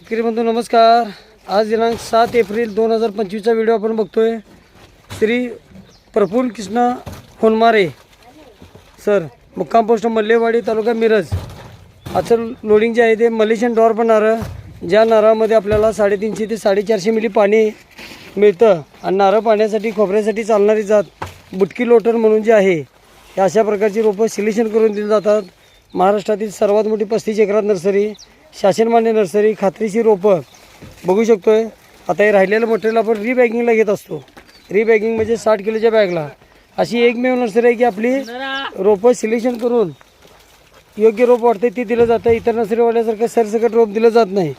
शेतकरी बंधू नमस्कार। आज दिनांक 7 एप्रिल 2025चा व्हिडिओ आपण बघतोय। श्री प्रफुल्ल कृष्णा होनमारे सर, मुक्काम पोस्ट मल्लेवाडी, तालुका मिरज। आजचं लोडिंग जे आहे ते मलेशियन डॉर्फ नारळ, ज्या नारळामध्ये आपल्याला 350 ते 450 मिली पाणी मिळतं आणि नारळ पाण्यासाठी खोबऱ्यासाठी चालणारी जात बुटकी लोटन म्हणून जे आहे हे अशा प्रकारची रोपं सिलेक्शन करून दिली जातात। महाराष्ट्रातील सर्वात मोठी 35 एकरात नर्सरी, शासनमान्य नर्सरी, खात्रीशीर रोपं बघू शकतोय। आता हे राहिलेलं मटेरियल आपण रीबॅगिंगला घेत असतो। रीबॅगिंग म्हणजे 60 किलोच्या बॅगला अशी एकमेव नर्सरी आहे की आपली रोपं सिलेक्शन करून योग्य रोप वाटते ते दिलं जातं। इतर नर्सरीवाल्यासारखं सरसकट रोप दिलं जात नाही।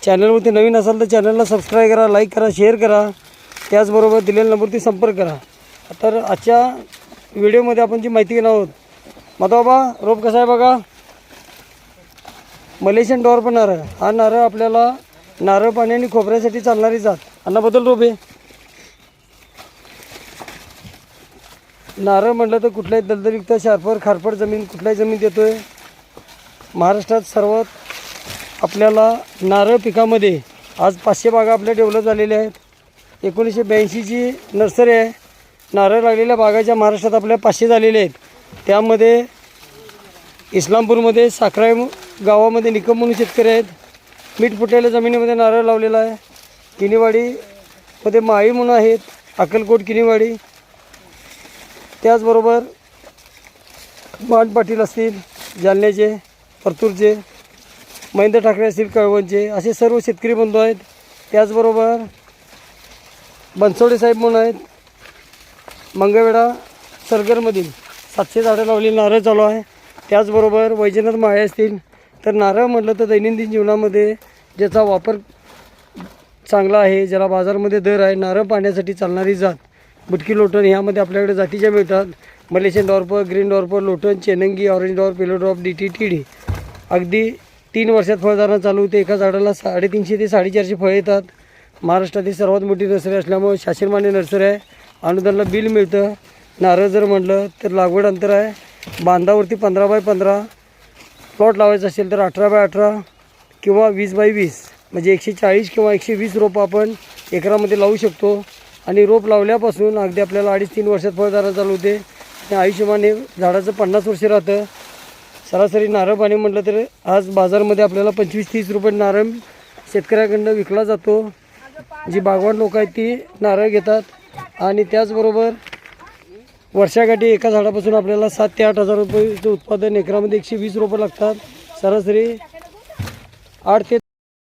चॅनलवरती नवीन असाल तर चॅनलला सबस्क्राईब करा, लाईक करा, शेअर करा, त्याचबरोबर दिलेल्या नंबरवरती संपर्क करा। तर आजच्या व्हिडिओमध्ये आपण जी माहिती घेणार आहोत, बाबा रोप कसा आहे बघा। मलेशियन डॉर्फ नारळ, हा नारळ आपल्याला नारळ पाणी आणि खोबऱ्यासाठी चालणारी जात अन्नाबद्दल रोप आहे। नारळ म्हटलं तर कुठल्याही दलदलयुक्त शारपर खारपट जमीन कुठल्याही जमीन देतोय। महाराष्ट्रात सर्वात आपल्याला नारळ पिकामध्ये आज 500 बागा आपल्या डेव्हलप झालेल्या आहेत। 1982ची नर्सरी आहे। नारळ लागलेल्या बागाच्या महाराष्ट्रात आपल्या 500 झालेल्या आहेत। त्यामध्ये इस्लामपूरमध्ये साखराई गावामध्ये निकम म्हणून शेतकरी आहेत। मीठ फुटलेल्या जमिनीमध्ये नारळ लावलेला आहे। किनीवाडीमध्ये माळी म्हणून आहेत, अक्कलकोट किनीवाडी, त्याचबरोबर मान पाटील असतील जालन्याचे, परतूरचे, महेंद्र ठाकरे असतील कळवणचे, असे सर्व शेतकरी बंधू आहेत। त्याचबरोबर बनसोडे साहेब म्हणून आहेत, मंगळवेढा सरगरमधील 700 झाडं लावलेली नारळ चालू आहे। त्याचबरोबर वैजनाथ माळे असतील। तर नारळ म्हटलं तर दैनंदिन जीवनामध्ये ज्याचा वापर चांगला आहे, ज्याला बाजारामध्ये दर आहे, नारळ पाण्यासाठी चालणारी जात बुटकी लोटन, ह्यामध्ये आपल्याकडे जातीच्या मिळतात। Malaysian dwarf, green dwarf, Lotan, Chenangi, orange dwarf, yellow dwarf, DT, TD। अगदी 3 वर्षात फळधारणा चालू होते। एका झाडाला 350 ते 450 फळं येतात। महाराष्ट्रातील सर्वात मोठी नर्सरी असल्यामुळे शासनमान्य नर्सरी आहे। अनुदानाला बिल मिळतं। नारळ जर म्हटलं तर लागवड अंतर आहे बांधावरती 15 बाय 15। प्लॉट लावायचा असेल तर 18 बाय 18 किंवा 20 बाय 20, म्हणजे 140 किंवा 120 रोपं आपण एकरामध्ये लावू शकतो। आणि रोप लावल्यापासून अगदी आपल्याला 2.5-3 वर्षात फळधारणा चालू होते आणि आयुष्यमान हे झाडाचं 50 वर्ष राहतं। सरासरी नारळ पाणी म्हटलं तर आज बाजारामध्ये आपल्याला 25-30 रुपये नारळ शेतकऱ्याकडनं विकला जातो। जी बागवान लोक आहेत ती नारळ घेतात आणि त्याचबरोबर वर्षाकाठी एका झाडापासून आपल्याला 7 ते 8 हजार रुपयेचं उत्पादन, एकरामध्ये 120 रोपं लागतात। सरासरी 8 ते